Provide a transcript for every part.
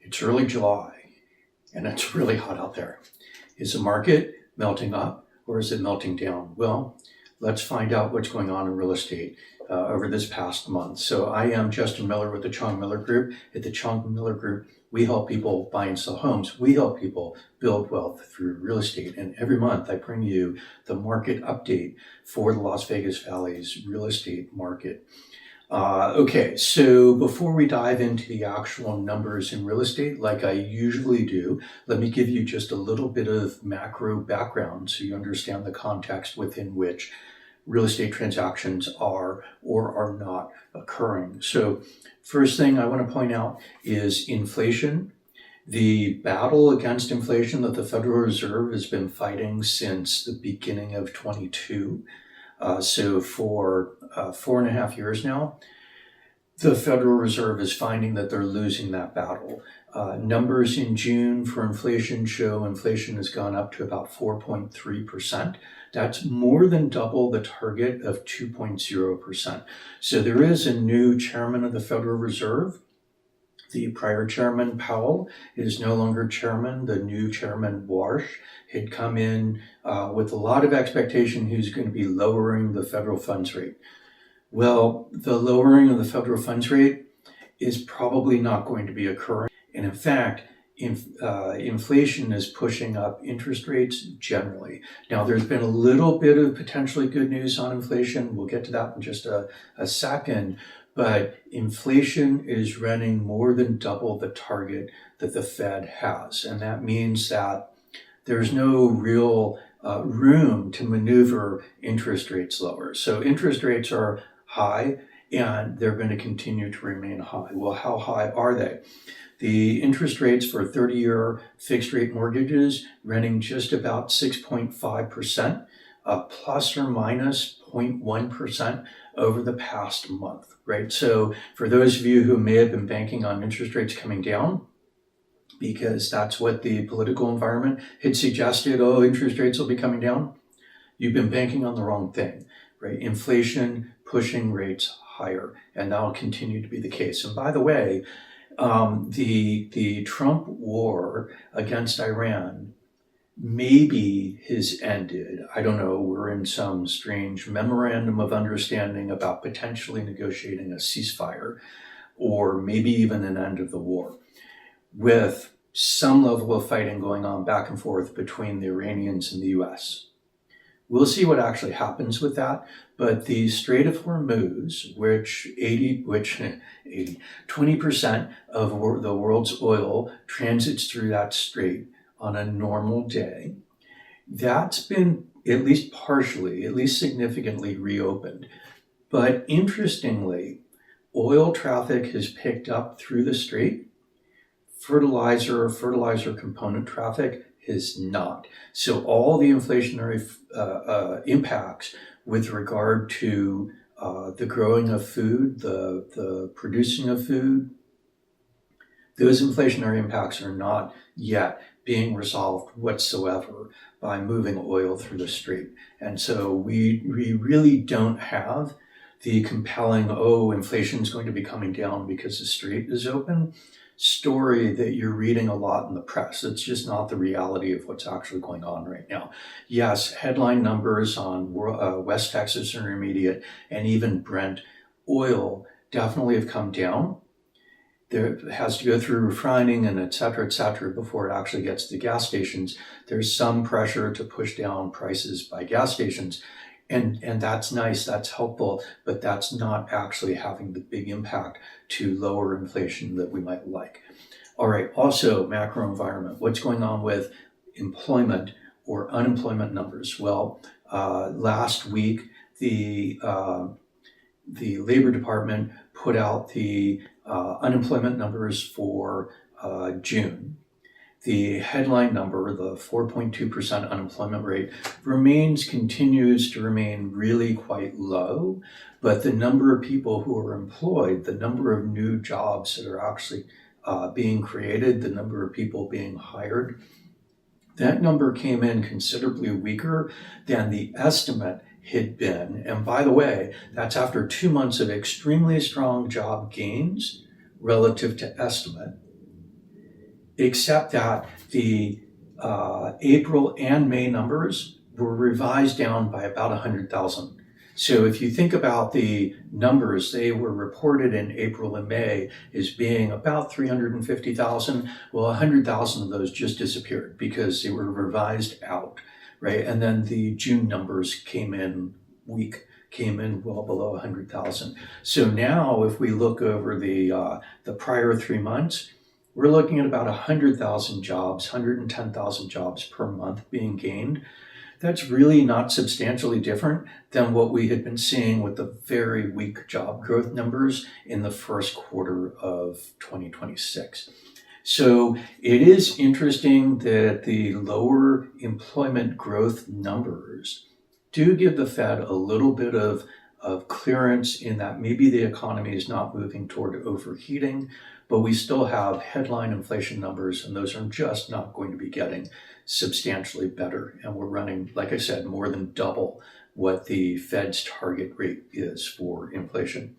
It's early July and it's really hot out there. Is the market melting up or is it melting down? Well, let's find out what's going on in real estate over this past month. So I am Justin Miller with the Chong Miller Group. At the Chong Miller Group, we help people buy and sell homes. We help people build wealth through real estate. And every month I bring you the market update for the Las Vegas Valley's real estate market. Okay, so before we dive into the actual numbers in real estate, like I usually do, let me give you just a little bit of macro background so you understand the context within which real estate transactions are or are not occurring. So first thing I want to point out is inflation. The battle against inflation that the Federal Reserve has been fighting since the beginning of 22. So for 4.5 years now, the Federal Reserve is finding that they're losing that battle. Numbers in June for inflation show inflation has gone up to about 4.3%. That's more than double the target of 2.0%. So there is a new chairman of the Federal Reserve. The prior chairman, Powell, is no longer chairman. The new chairman, Warsh, had come in with a lot of expectation who's going to be lowering the federal funds rate. Well, the lowering of the federal funds rate is probably not going to be occurring. And in fact, inflation is pushing up interest rates generally. Now, there's been a little bit of potentially good news on inflation. We'll get to that in just a second. But inflation is running more than double the target that the Fed has. And that means that there's no real room to maneuver interest rates lower. So interest rates are high and they're going to continue to remain high. Well, how high are they? The interest rates for 30-year fixed rate mortgages running just about 6.5%, plus or minus 0.1% over the past month, right? So for those of you who may have been banking on interest rates coming down, because that's what the political environment had suggested, oh, interest rates will be coming down, you've been banking on the wrong thing, right? Inflation pushing rates higher, and that'll continue to be the case. And by the way, the Trump war against Iran maybe has ended. I don't know, we're in some strange memorandum of understanding about potentially negotiating a ceasefire or maybe even an end of the war, with some level of fighting going on back and forth between the Iranians and the US. We'll see what actually happens with that, but the Strait of Hormuz, which 20% of the world's oil transits through that strait on a normal day, that's been at least partially, at least significantly reopened. But interestingly, oil traffic has picked up through the strait. Fertilizer component traffic has not. So all the inflationary impacts with regard to the growing of food, the producing of food, those inflationary impacts are not yet being resolved whatsoever by moving oil through the strait. And so we really don't have the compelling, oh, inflation is going to be coming down because the strait is open story that you're reading a lot in the press. It's just not the reality of what's actually going on right now. Yes, headline numbers on West Texas Intermediate and even Brent oil definitely have come down. There has to go through refining and et cetera, before it actually gets to gas stations. There's some pressure to push down prices by gas stations. And that's nice, that's helpful, but that's not actually having the big impact to lower inflation that we might like. All right, also macro environment. What's going on with employment or unemployment numbers? Well, last week, the Labor Department put out the unemployment numbers for June. The headline number, the 4.2% unemployment rate, continues to remain really quite low, but the number of people who are employed, the number of new jobs that are actually being created, the number of people being hired, that number came in considerably weaker than the estimate had been. And by the way, that's after 2 months of extremely strong job gains relative to estimate. except that the April and May numbers were revised down by about 100,000. So if you think about the numbers, they were reported in April and May as being about 350,000. Well, 100,000 of those just disappeared because they were revised out, right? And then the June numbers came in well below 100,000. So now if we look over the prior 3 months, we're looking at about 100,000 jobs, 110,000 jobs per month being gained. That's really not substantially different than what we had been seeing with the very weak job growth numbers in the first quarter of 2026. So it is interesting that the lower employment growth numbers do give the Fed a little bit of clearance in that maybe the economy is not moving toward overheating, but we still have headline inflation numbers, and those are just not going to be getting substantially better. And we're running, like I said, more than double what the Fed's target rate is for inflation.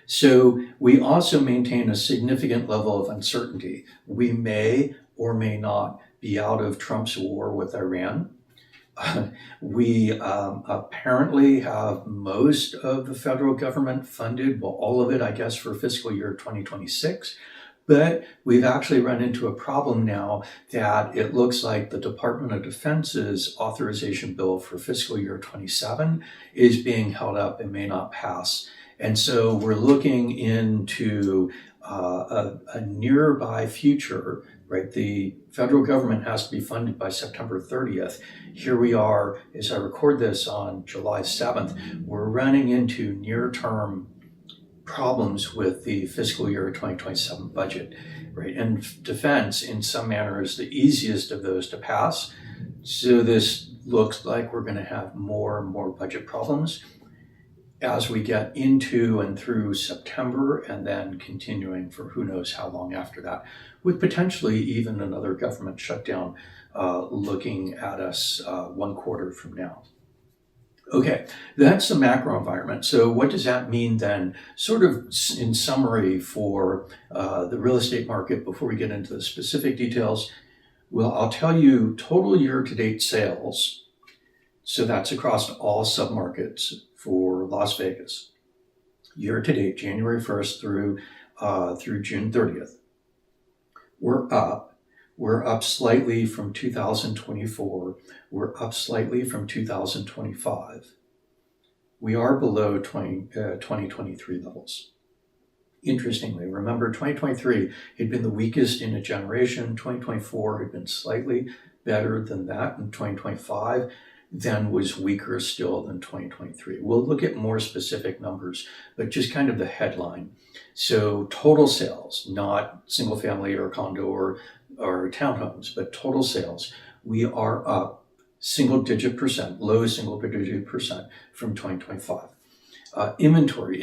So we also maintain a significant level of uncertainty. We may or may not be out of Trump's war with Iran. We apparently have most of the federal government funded, well, all of it, I guess, for fiscal year 2026. But we've actually run into a problem now that it looks like the Department of Defense's authorization bill for fiscal year 27 is being held up and may not pass. And so we're looking into a nearby future, right? The federal government has to be funded by September 30th. Here we are, as I record this on July 7th, we're running into near-term problems with the fiscal year 2027 budget, right? And defense, in some manner, is the easiest of those to pass. So this looks like we're going to have more and more budget problems as we get into and through September, and then continuing for who knows how long after that, with potentially even another government shutdown looking at us 1 quarter from now. Okay, that's the macro environment. So what does that mean then, sort of in summary, for the real estate market before we get into the specific details? Well, I'll tell you total year-to-date sales. So that's across all submarkets for Las Vegas. Year-to-date, January 1st through June 30th. We're up. We're up slightly from 2024. We're up slightly from 2025. We are below 2023 levels. Interestingly, remember 2023 had been the weakest in a generation. 2024 had been slightly better than that, and 2025 then was weaker still than 2023. We'll look at more specific numbers, but just kind of the headline. So total sales, not single family or condo or townhomes, but total sales, we are up single-digit percent, low single-digit percent from 2025. Inventory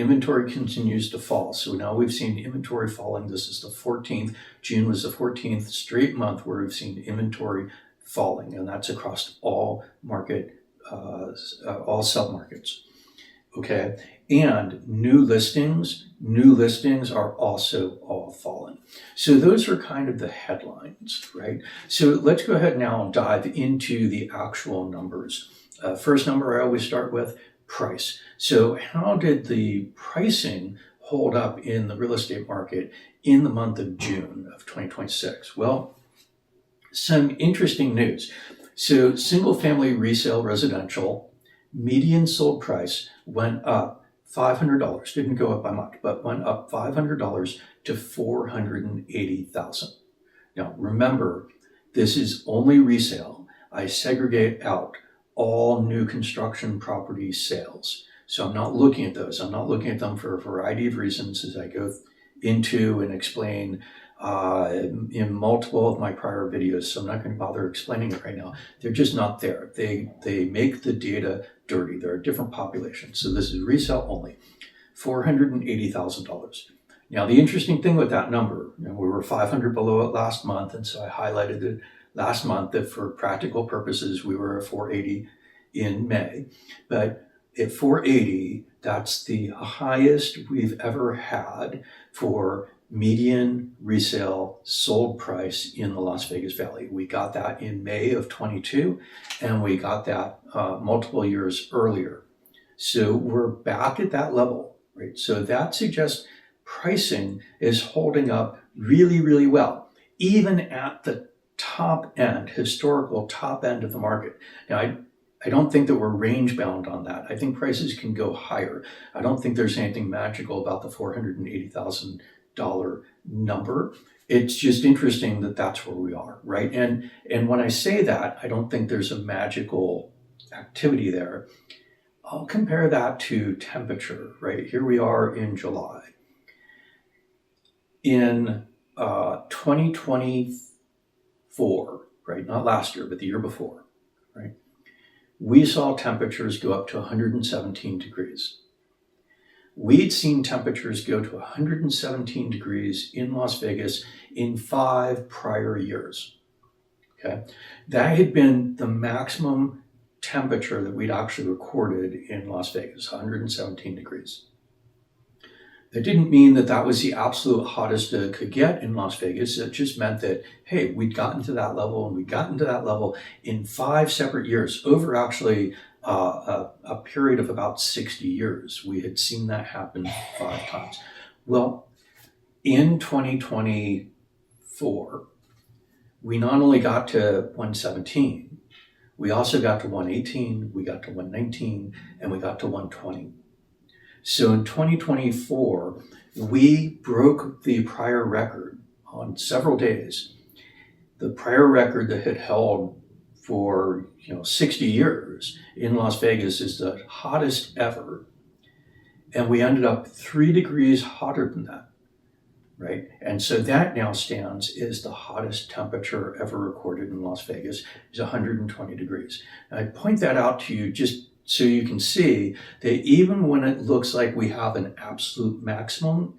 continues to fall. So now we've seen inventory falling. This is the 14th. June was the 14th straight month where we've seen inventory falling, and that's across all submarkets. Okay, and new listings are also all falling. So those are kind of the headlines, right? So let's go ahead now and dive into the actual numbers. First number I always start with, price. So how did the pricing hold up in the real estate market in the month of June of 2026? Well, some interesting news. So single family resale residential, median sold price went up $500, didn't go up by much, but went up $500 to $480,000. Now remember, this is only resale. I segregate out all new construction property sales. So I'm not looking at those. I'm not looking at them for a variety of reasons as I go into and explain in multiple of my prior videos, so I'm not going to bother explaining it right now. They're just not there. They make the data dirty. They're a different population. So this is resale only, $480,000. Now the interesting thing with that number, we were 500 below it last month, and so I highlighted it last month that for practical purposes we were at 480 in May. But at 480, that's the highest we've ever had for median resale sold price in the Las Vegas Valley. We got that in May of 22, and we got that multiple years earlier. So we're back at that level, right? So that suggests pricing is holding up really, really well, even at the top end, historical top end of the market. Now, I don't think that we're range bound on that. I think prices can go higher. I don't think there's anything magical about the $480,000 number. It's just interesting that that's where we are, right? And when I say that, I don't think there's a magical activity there. I'll compare that to temperature, right? Here we are in July. In 2024, right? Not last year, but the year before, right? We saw temperatures go up to 117 degrees. We'd seen temperatures go to 117 degrees in Las Vegas in 5 prior years. Okay, that had been the maximum temperature that we'd actually recorded in Las Vegas, 117 degrees. That didn't mean that that was the absolute hottest it could get in Las Vegas. It just meant that, hey, we'd gotten to that level, and we'd gotten to that level in 5 separate years, over actually a period of about 60 years. We had seen that happen 5 times. Well, in 2024, we not only got to 117, we also got to 118, we got to 119, and we got to 120. So in 2024, we broke the prior record on several days. The prior record that had held for 60 years in Las Vegas is the hottest ever. And we ended up 3 degrees hotter than that, right? And so that now stands as the hottest temperature ever recorded in Las Vegas, is 120 degrees. And I point that out to you just so you can see that even when it looks like we have an absolute maximum,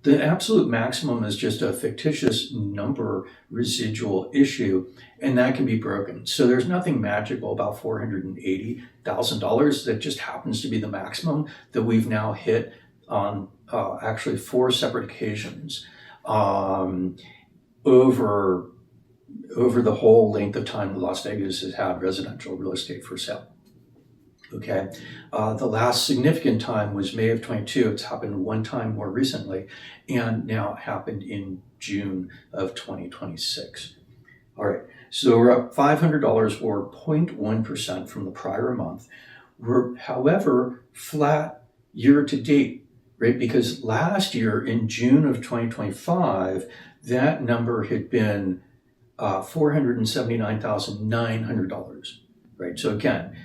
the absolute maximum is just a fictitious number residual issue, and that can be broken. So there's nothing magical about $480,000. That just happens to be the maximum that we've now hit on actually 4 separate occasions over the whole length of time that Las Vegas has had residential real estate for sale. Okay, the last significant time was May of 22. It's happened one time more recently, and now it happened in June of 2026. All right, so we're up $500 or 0.1% from the prior month. We're, however, flat year to date, right? Because last year in June of 2025, that number had been $479,900, right? So again,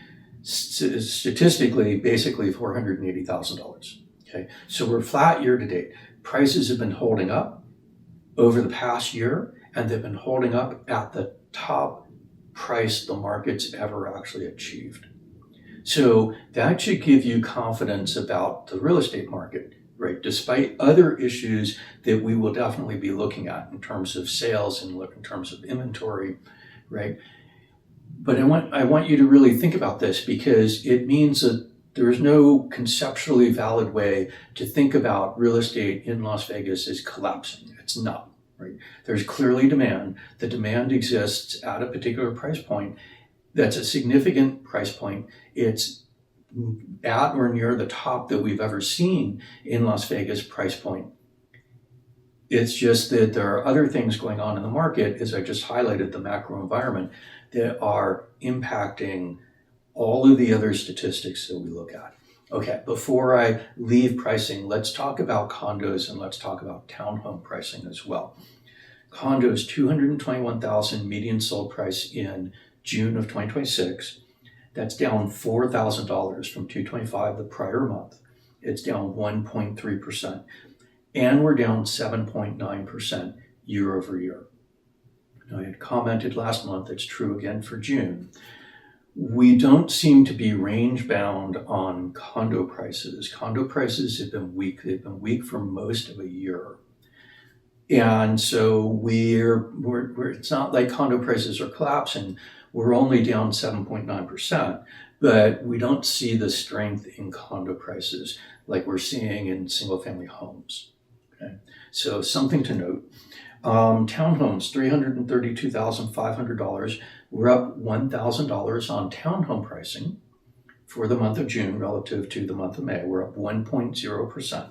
statistically, basically $480,000. Okay, so we're flat year to date. Prices have been holding up over the past year, and they've been holding up at the top price the market's ever actually achieved. So that should give you confidence about the real estate market, right? Despite other issues that we will definitely be looking at in terms of sales and in terms of inventory, right? But I want you to really think about this, because it means that there is no conceptually valid way to think about real estate in Las Vegas as collapsing. It's not, right? There's clearly demand. The demand exists at a particular price point. That's a significant price point. It's at or near the top that we've ever seen in Las Vegas price point. It's just that there are other things going on in the market, as I just highlighted, the macro environment, that are impacting all of the other statistics that we look at. Okay, before I leave pricing, let's talk about condos and let's talk about townhome pricing as well. Condos, $221,000 median sold price in June of 2026. That's down $4,000 from $225,000 the prior month. It's down 1.3%. And we're down 7.9% year over year. Now, I had commented last month, it's true again for June. We don't seem to be range bound on condo prices. Condo prices have been weak. They've been weak for most of a year. And so it's not like condo prices are collapsing. We're only down 7.9%, but we don't see the strength in condo prices like we're seeing in single family homes. Okay? So something to note. Townhomes, $332,500. We're up $1,000 on townhome pricing for the month of June relative to the month of May. We're up 1.0%.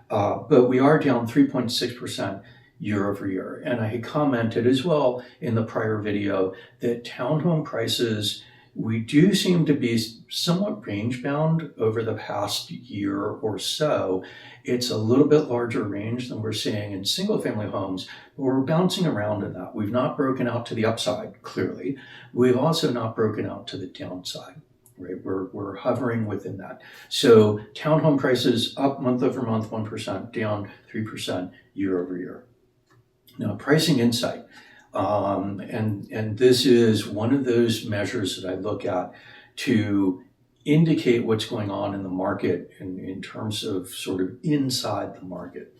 But we are down 3.6% year over year. And I had commented as well in the prior video that townhome prices, we do seem to be somewhat range bound over the past year or so. It's a little bit larger range than we're seeing in single family homes, but we're bouncing around in that. We've not broken out to the upside, clearly. We've also not broken out to the downside. Right, we're hovering within that. So townhome prices up month over month, 1%, down 3% year over year. Now, pricing insight, and this is one of those measures that I look at to indicate what's going on in the market in terms of sort of inside the market.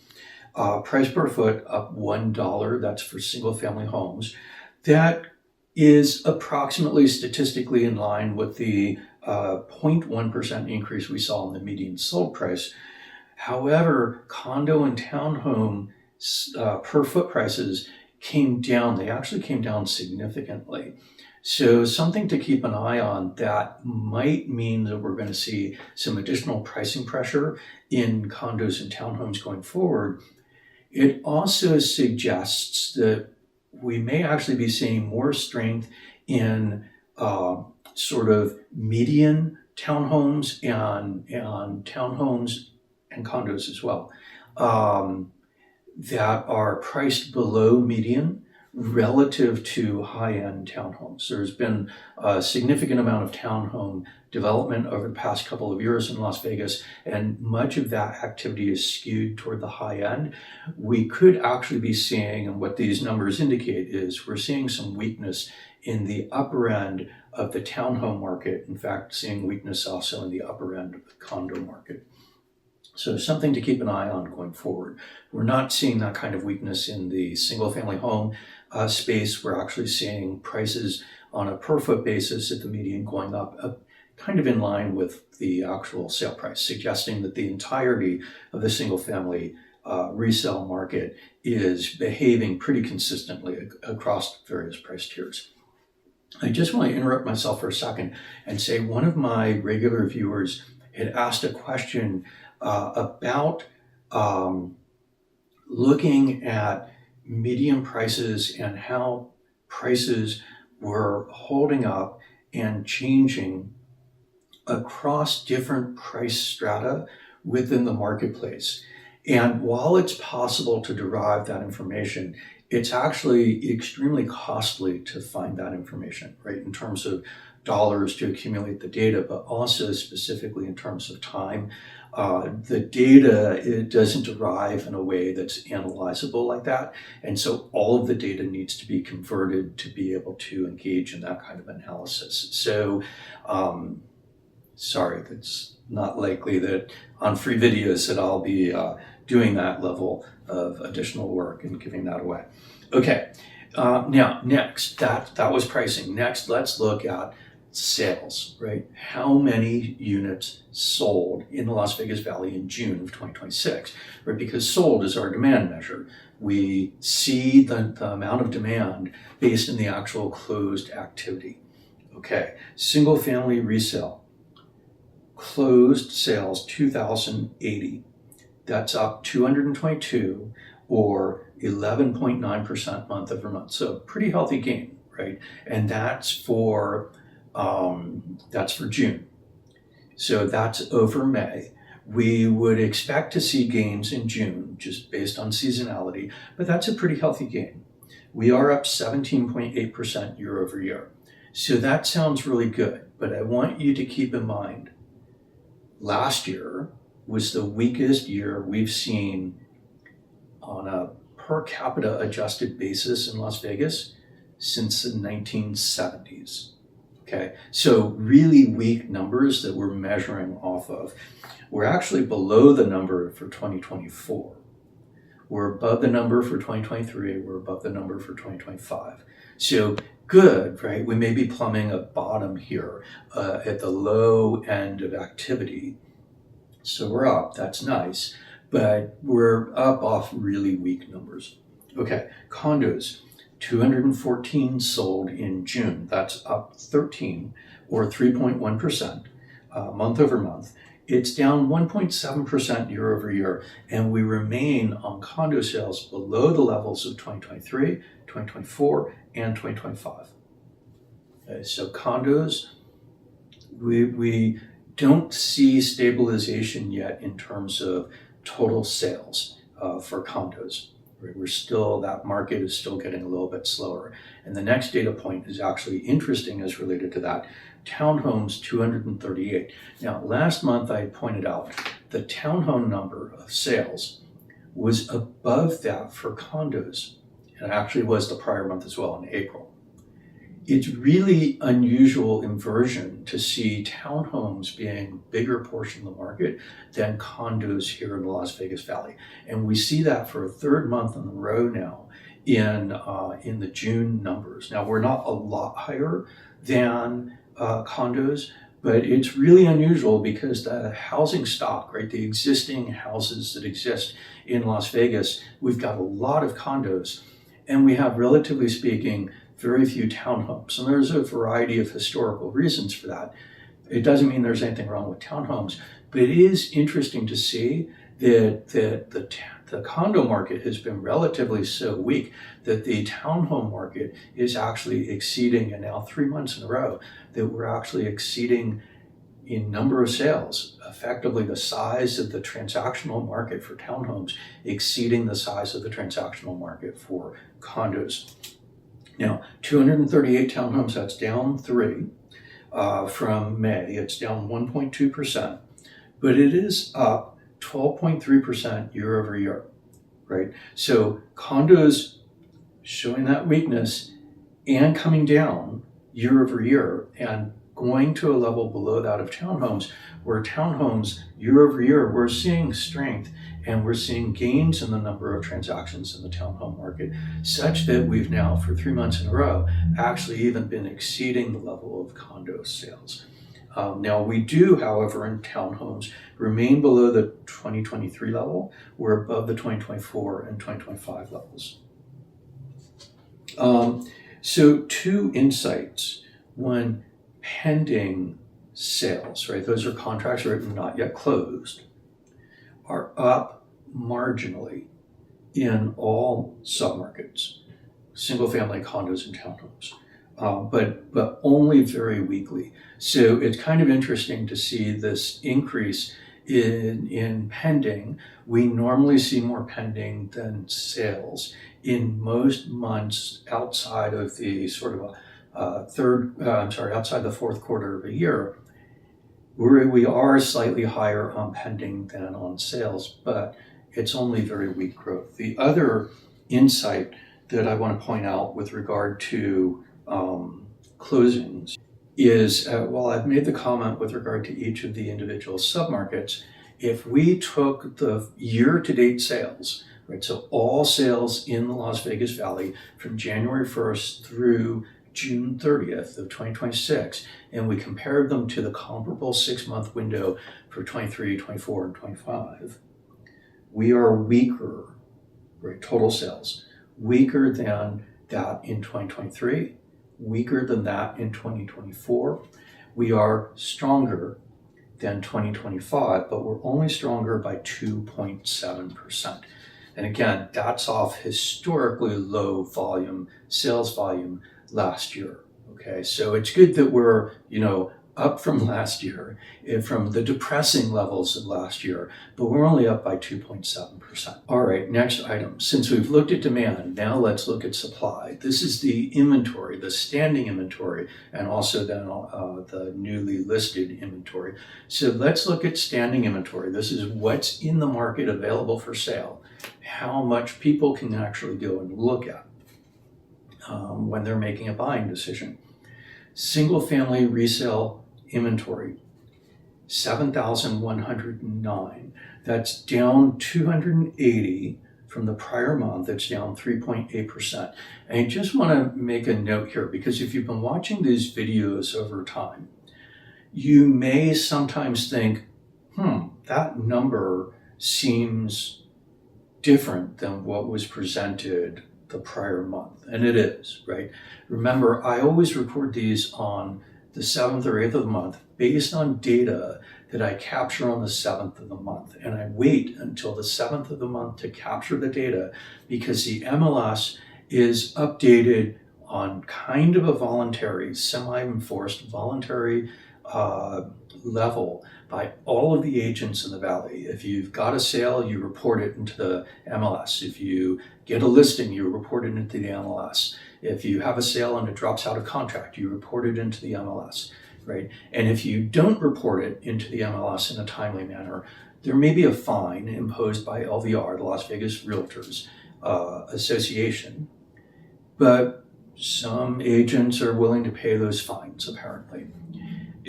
Price per foot up $1. That's for single family homes. That is approximately statistically in line with the 0.1% increase we saw in the median sold price. However, condo and townhome per foot prices came down. They actually came down significantly. So something to keep an eye on that might mean that we're going to see some additional pricing pressure in condos and townhomes going forward. It also suggests that we may actually be seeing more strength in sort of median townhomes and townhomes and condos as well that are priced below median relative to high-end townhomes. There's been a significant amount of townhome development over the past couple of years in Las Vegas, and much of that activity is skewed toward the high end. We could actually be seeing, and what these numbers indicate is we're seeing some weakness in the upper end of the townhome market. In fact, seeing weakness also in the upper end of the condo market. So something to keep an eye on going forward. We're not seeing that kind of weakness in the single family home space. We're actually seeing prices on a per foot basis at the median going up kind of in line with the actual sale price, suggesting that the entirety of the single family resale market is behaving pretty consistently across various price tiers. I just want to interrupt myself for a second and say one of my regular viewers had asked a question about looking at median prices and how prices were holding up and changing across different price strata within the marketplace. And while it's possible to derive that information, it's actually extremely costly to find that information, right, in terms of dollars to accumulate the data, but also specifically in terms of time. The data, it doesn't derive in a way that's analyzable like that. And so all of the data needs to be converted to be able to engage in that kind of analysis. So, sorry, it's not likely that on free videos that I'll be doing that level of additional work and giving that away. Okay, now next, that was pricing. Next, let's look at sales, right? How many units sold in the Las Vegas Valley in June of 2026, right? Because sold is our demand measure. We see the amount of demand based on the actual closed activity. Okay, single family resale, closed sales 2,080. That's up 222 or 11.9% month over month. So pretty healthy gain, right? And that's for June. So that's over May. We would expect to see gains in June just based on seasonality, but that's a pretty healthy gain. We are up 17.8% year over year. So that sounds really good, but I want you to keep in mind, last year was the weakest year we've seen on a per capita adjusted basis in Las Vegas since the 1970s. Okay, so really weak numbers that we're measuring off of. We're actually below the number for 2024. We're above the number for 2023. We're above the number for 2025. So good, right? We may be plumbing a bottom here at the low end of activity. So we're up, that's nice. but we're up off really weak numbers. Okay, condos, 214 sold in June. That's up 13 or 3.1% month over month. It's down 1.7% year over year, and we remain on condo sales below the levels of 2023, 2024, and 2025. Okay, so condos, we don't see stabilization yet in terms of total sales for condos. We're still, that market is still getting a little bit slower. And the next data point is actually interesting as related to that. Townhomes, 238. Now, last month I pointed out the townhome number of sales was above that for condos. And it actually was the prior month as well, in April. It's really unusual inversion to see townhomes being a bigger portion of the market than condos here in the Las Vegas Valley. And we see that for a third month in a row now in the June numbers. Now, we're not a lot higher than condos, but it's really unusual because the housing stock, right, the existing houses that exist in Las Vegas, we've got a lot of condos, and we have, relatively speaking, very few townhomes. And there's a variety of historical reasons for that. It doesn't mean there's anything wrong with townhomes, but it is interesting to see that the condo market has been relatively so weak that the townhome market is actually exceeding, and now 3 months in a row, that we're actually exceeding in number of sales, effectively the size of the transactional market for townhomes exceeding the size of the transactional market for condos. Now, 238 townhomes, that's down 3 from May. It's down 1.2%, but it is up 12.3% year over year, right? So condos showing that weakness and coming down year over year and going to a level below that of townhomes, where townhomes year over year, we're seeing strength and we're seeing gains in the number of transactions in the townhome market, such that we've now, for 3 months in a row, actually even been exceeding the level of condo sales. Now, we do, however, in townhomes, remain below the 2023 level. We're above the 2024 and 2025 levels. So 2 insights. One, pending sales, right? Those are contracts written, not yet closed, are up marginally in all submarkets, single family condos and townhomes, but only very weakly. So it's kind of interesting to see this increase in pending. We normally see more pending than sales in most months outside of the sort of outside the fourth quarter of a year. We are slightly higher on pending than on sales, but it's only very weak growth. The other insight that I want to point out with regard to closings is, while I've made the comment with regard to each of the individual submarkets, if we took the year-to-date sales, right, so all sales in the Las Vegas Valley from January 1st through June 30th of 2026, and we compared them to the comparable 6-month window for 23, 24, and 25, we are weaker, right, total sales, weaker than that in 2023, weaker than that in 2024. We are stronger than 2025, but we're only stronger by 2.7%. And again, that's off historically low volume, sales volume last year. Okay, so it's good that we're, up from last year, from the depressing levels of last year, but we're only up by 2.7%. All right, next item. Since we've looked at demand, now let's look at supply. This is the inventory, the standing inventory, and also then the newly listed inventory. So let's look at standing inventory. This is what's in the market available for sale, how much people can actually go and look at when they're making a buying decision. Single family resale inventory, 7,109. That's down 280 from the prior month. It's down 3.8%. And I just want to make a note here, because if you've been watching these videos over time, you may sometimes think, that number seems different than what was presented the prior month. And it is, right? Remember, I always record these on the 7th or 8th of the month based on data that I capture on the 7th of the month. And I wait until the 7th of the month to capture the data because the MLS is updated on kind of a voluntary, semi-enforced voluntary level by all of the agents in the valley. If you've got a sale, you report it into the MLS. If you get a listing, you report it into the MLS. If you have a sale and it drops out of contract, you report it into the MLS, right? And if you don't report it into the MLS in a timely manner, there may be a fine imposed by LVR, the Las Vegas Realtors Association, but some agents are willing to pay those fines, apparently.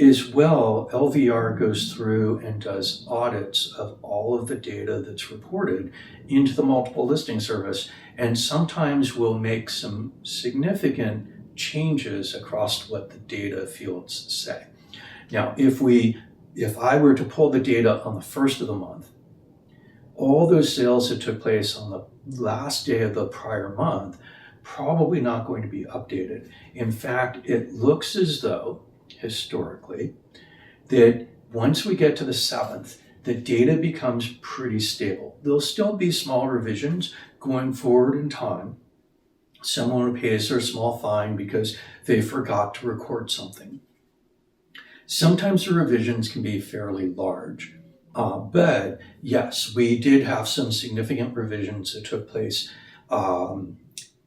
As well, LVR goes through and does audits of all of the data that's reported into the multiple listing service, and sometimes will make some significant changes across what the data fields say. Now, if I were to pull the data on the 1st of the month, all those sales that took place on the last day of the prior month probably not going to be updated. In fact, it looks as though historically, that once we get to the 7th, the data becomes pretty stable. There'll still be small revisions going forward in time. Someone pays their small fine because they forgot to record something. Sometimes the revisions can be fairly large, but yes, we did have some significant revisions that took place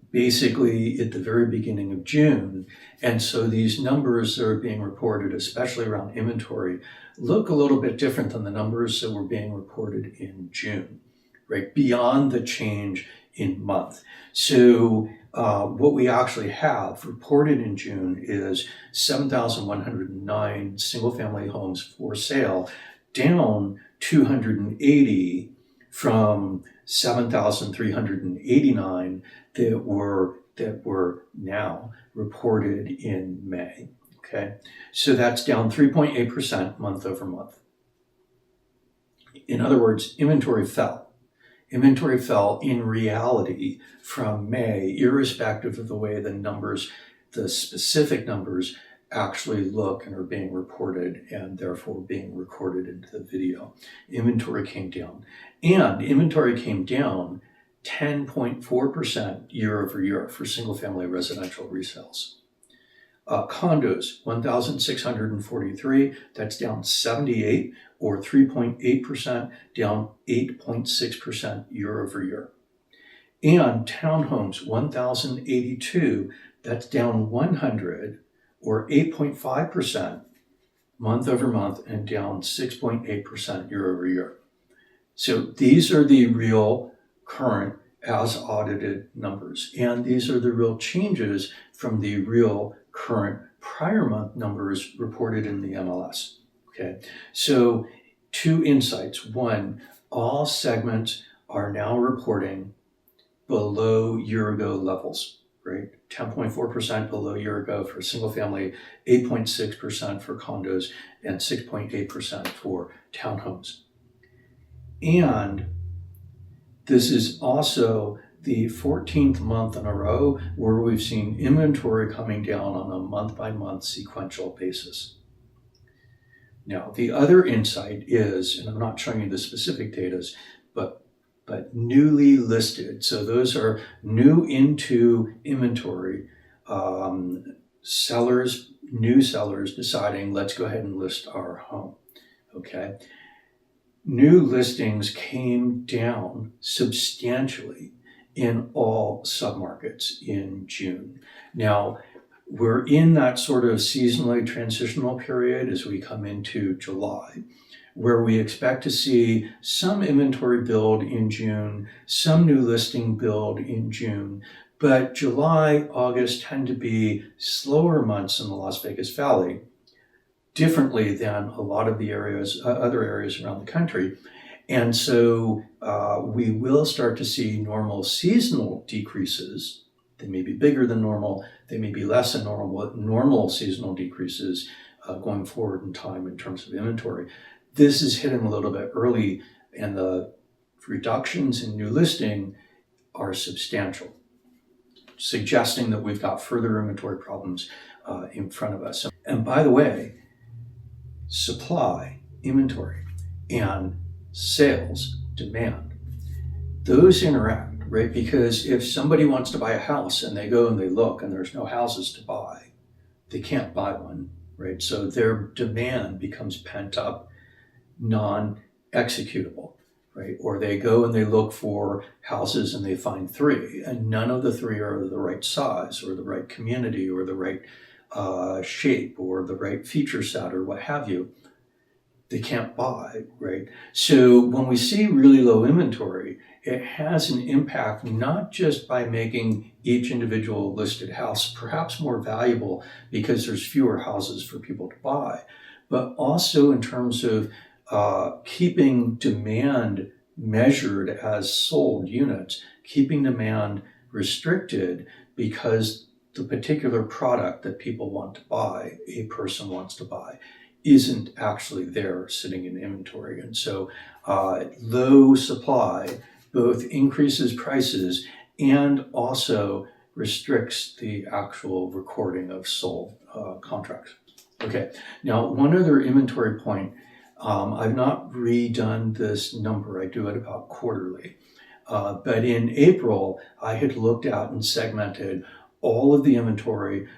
basically at the very beginning of June. And so these numbers that are being reported, especially around inventory, look a little bit different than the numbers that were being reported in June, right? Beyond the change in month. So what we actually have reported in June is 7,109 single-family homes for sale, down 280 from 7,389 that were now reported in May. Okay, so that's down 3.8% month over month. In other words, inventory fell. Inventory fell in reality from May, irrespective of the way the numbers, the specific numbers, actually look and are being reported and therefore being recorded into the video. Inventory came down. And inventory came down 10.4% year over year for single-family residential resales. Condos, 1,643, that's down 78 or 3.8%, down 8.6% year over year. And townhomes, 1,082, that's down 100 or 8.5% month over month and down 6.8% year over year. So these are the real current as audited numbers. And these are the real changes from the real current prior month numbers reported in the MLS. Okay, so 2 insights. 1, all segments are now reporting below year ago levels, right? 10.4% below year ago for single family, 8.6% for condos, and 6.8% for townhomes. And this is also the 14th month in a row where we've seen inventory coming down on a month-by-month sequential basis. Now, the other insight is, and I'm not showing you the specific data, but newly listed. So those are new into inventory sellers, new sellers deciding, let's go ahead and list our home, okay? New listings came down substantially in all submarkets in June. Now, we're in that sort of seasonally transitional period as we come into July, where we expect to see some inventory build in June, some new listing build in June, but July, August tend to be slower months in the Las Vegas Valley, differently than a lot of the areas, other areas around the country. And so we will start to see normal seasonal decreases. They may be bigger than normal, they may be less than normal, but normal seasonal decreases going forward in time in terms of inventory. This is hitting a little bit early and the reductions in new listing are substantial, suggesting that we've got further inventory problems in front of us. And by the way, supply, inventory, and sales, demand, those interact, right? Because if somebody wants to buy a house and they go and they look and there's no houses to buy, they can't buy one, right? So their demand becomes pent up, non-executable, right? Or they go and they look for houses and they find three, and none of the three are the right size or the right community or the right shape or the right feature set or what have you. They can't buy, right? So when we see really low inventory, it has an impact not just by making each individual listed house perhaps more valuable because there's fewer houses for people to buy, but also in terms of keeping demand measured as sold units, keeping demand restricted because the particular product that people want to buy, a person wants to buy, isn't actually there sitting in inventory. And so low supply both increases prices and also restricts the actual recording of sold contracts. Okay, now one other inventory point. I've not redone this number. I do it about quarterly. But in April, I had looked at and segmented all of the inventory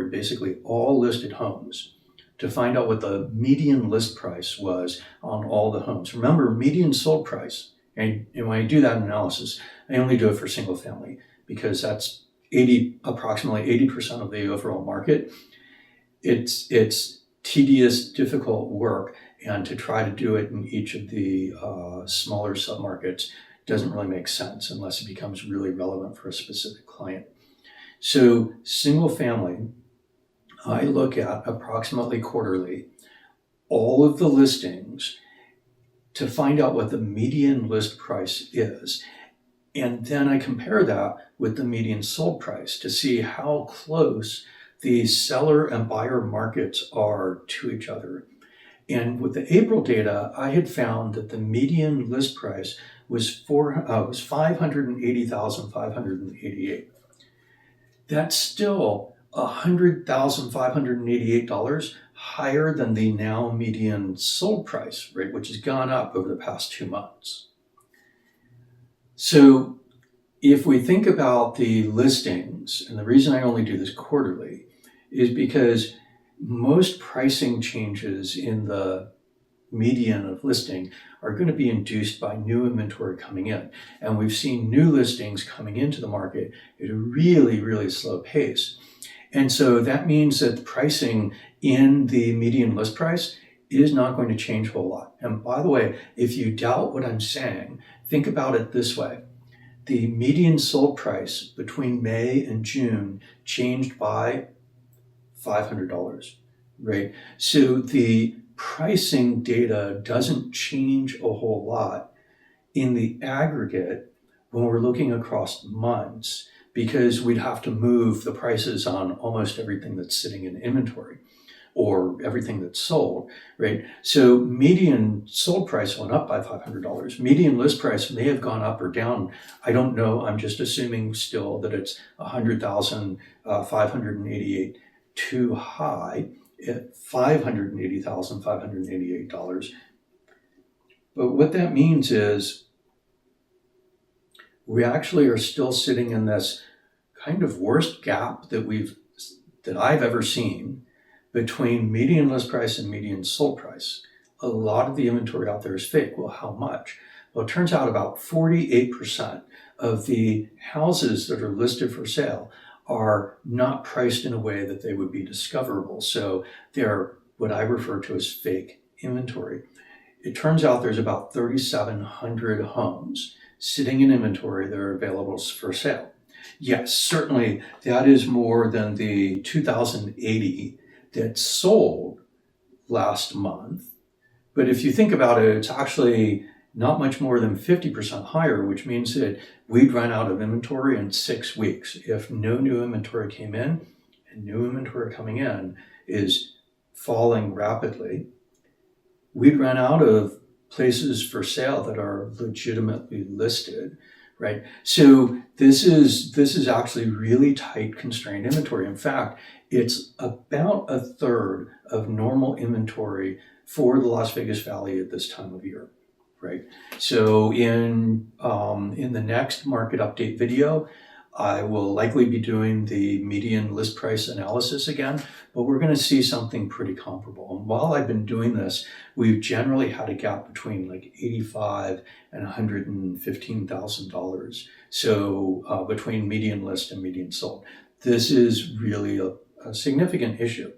basically all listed homes, to find out what the median list price was on all the homes. Remember, median sold price, and when I do that analysis, I only do it for single family because that's approximately 80% of the overall market. It's tedious, difficult work, and to try to do it in each of the smaller submarkets doesn't really make sense unless it becomes really relevant for a specific client. So single family, I look at approximately quarterly all of the listings to find out what the median list price is. And then I compare that with the median sold price to see how close the seller and buyer markets are to each other. And with the April data, I had found that the median list price was $580,588. That's still $100,588 higher than the now median sold price rate, which has gone up over the past 2 months. So if we think about the listings, and the reason I only do this quarterly is because most pricing changes in the median of listing are going to be induced by new inventory coming in. And we've seen new listings coming into the market at a really, really slow pace. And so that means that the pricing in the median list price is not going to change a whole lot. And by the way, if you doubt what I'm saying, think about it this way. The median sold price between May and June changed by $500, right? So the pricing data doesn't change a whole lot in the aggregate when we're looking across months, because we'd have to move the prices on almost everything that's sitting in inventory or everything that's sold, right? So median sold price went up by $500. Median list price may have gone up or down. I don't know. I'm just assuming still that it's $100,588 too high at $580,588. But what that means is we actually are still sitting in this kind of worst gap that I've ever seen between median list price and median sold price. A lot of the inventory out there is fake. Well, how much? Well, it turns out about 48% of the houses that are listed for sale are not priced in a way that they would be discoverable. So they're what I refer to as fake inventory. It turns out there's about 3,700 homes sitting in inventory that are available for sale. Yes, certainly that is more than the 2,080 that sold last month. But if you think about it, it's actually not much more than 50% higher, which means that we'd run out of inventory in 6 weeks. If no new inventory came in, and new inventory coming in is falling rapidly, we'd run out of places for sale that are legitimately listed, right? So this is actually really tight, constrained inventory. In fact, it's about a third of normal inventory for the Las Vegas Valley at this time of year, right? So in the next market update video, I will likely be doing the median list price analysis again, but we're going to see something pretty comparable. And while I've been doing this, we've generally had a gap between like $85,000 and $115,000. So between median list and median sold, this is really a significant issue.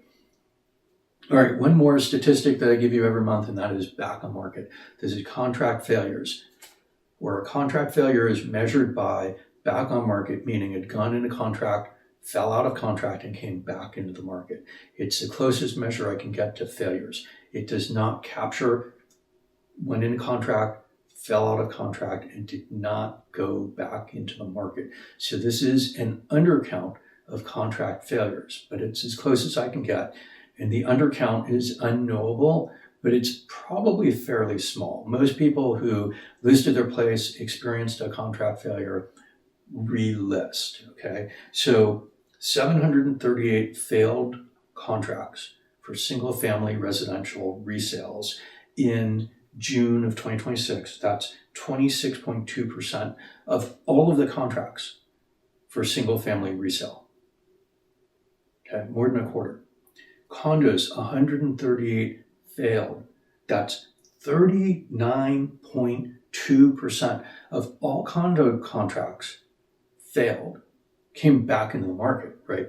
All right, one more statistic that I give you every month, and that is back on market. This is contract failures, where a contract failure is measured by back on market, meaning it had gone into contract, fell out of contract, and came back into the market. It's the closest measure I can get to failures. It does not capture went into contract, fell out of contract, and did not go back into the market. So this is an undercount of contract failures, but it's as close as I can get. And the undercount is unknowable, but it's probably fairly small. Most people who listed their place experienced a contract failure relist, okay? So 738 failed contracts for single family residential resales in June of 2026. That's 26.2% of all of the contracts for single family resale. Okay, more than a quarter. Condos, 138 failed. That's 39.2% of all condo contracts failed, came back into the market, right?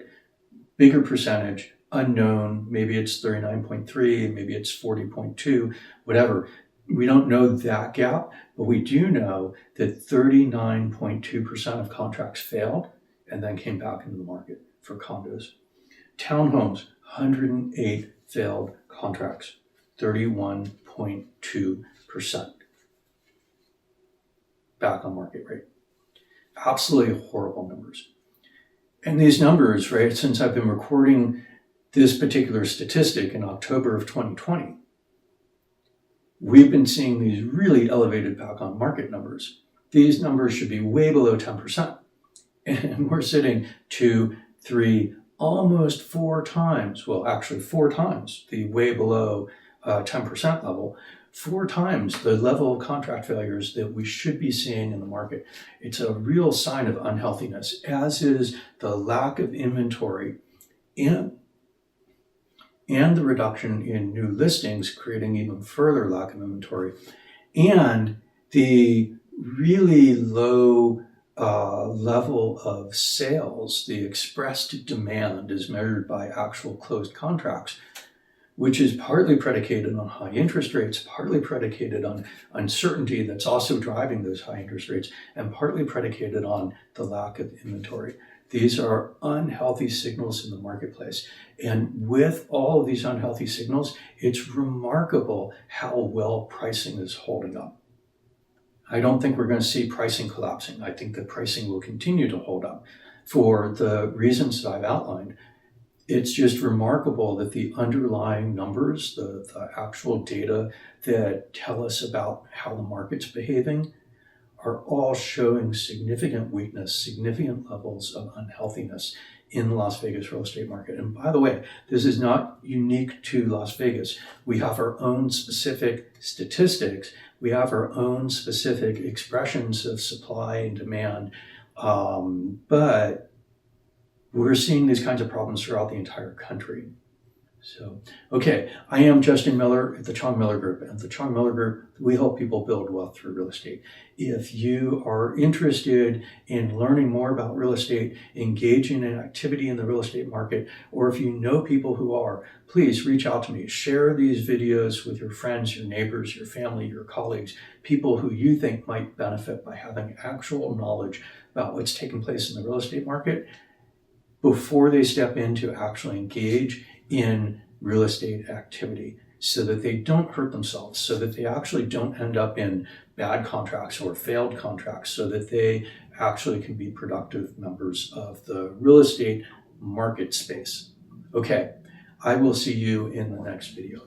Bigger percentage, unknown, maybe it's 39.3, maybe it's 40.2, whatever. We don't know that gap, but we do know that 39.2% of contracts failed and then came back into the market for condos. Townhomes, 108 failed contracts, 31.2% back on market rate. Absolutely horrible numbers. And these numbers, right, since I've been recording this particular statistic in October of 2020, we've been seeing these really elevated back on market numbers. These numbers should be way below 10%. And we're sitting 2, 3, almost 4 times, well, actually 4 times the way below 10% level, 4 times the level of contract failures that we should be seeing in the market. It's a real sign of unhealthiness, as is the lack of inventory and the reduction in new listings, creating even further lack of inventory, and the really low level of sales, the expressed demand is measured by actual closed contracts, which is partly predicated on high interest rates, partly predicated on uncertainty that's also driving those high interest rates, and partly predicated on the lack of inventory. These are unhealthy signals in the marketplace. And with all of these unhealthy signals, it's remarkable how well pricing is holding up. I don't think we're going to see pricing collapsing. I think that pricing will continue to hold up for the reasons that I've outlined. It's just remarkable that the underlying numbers, the actual data that tell us about how the market's behaving, are all showing significant weakness, significant levels of unhealthiness in the Las Vegas real estate market. And by the way, this is not unique to Las Vegas. We have our own specific statistics. We have our own specific expressions of supply and demand. But we're seeing these kinds of problems throughout the entire country. So, okay, I am Justin Miller at the Chong Miller Group. At the Chong Miller Group, we help people build wealth through real estate. If you are interested in learning more about real estate, engaging in activity in the real estate market, or if you know people who are, please reach out to me. Share these videos with your friends, your neighbors, your family, your colleagues, people who you think might benefit by having actual knowledge about what's taking place in the real estate market before they step in to actually engage in real estate activity, so that they don't hurt themselves, so that they actually don't end up in bad contracts or failed contracts, so that they actually can be productive members of the real estate market space. Okay, I will see you in the next video.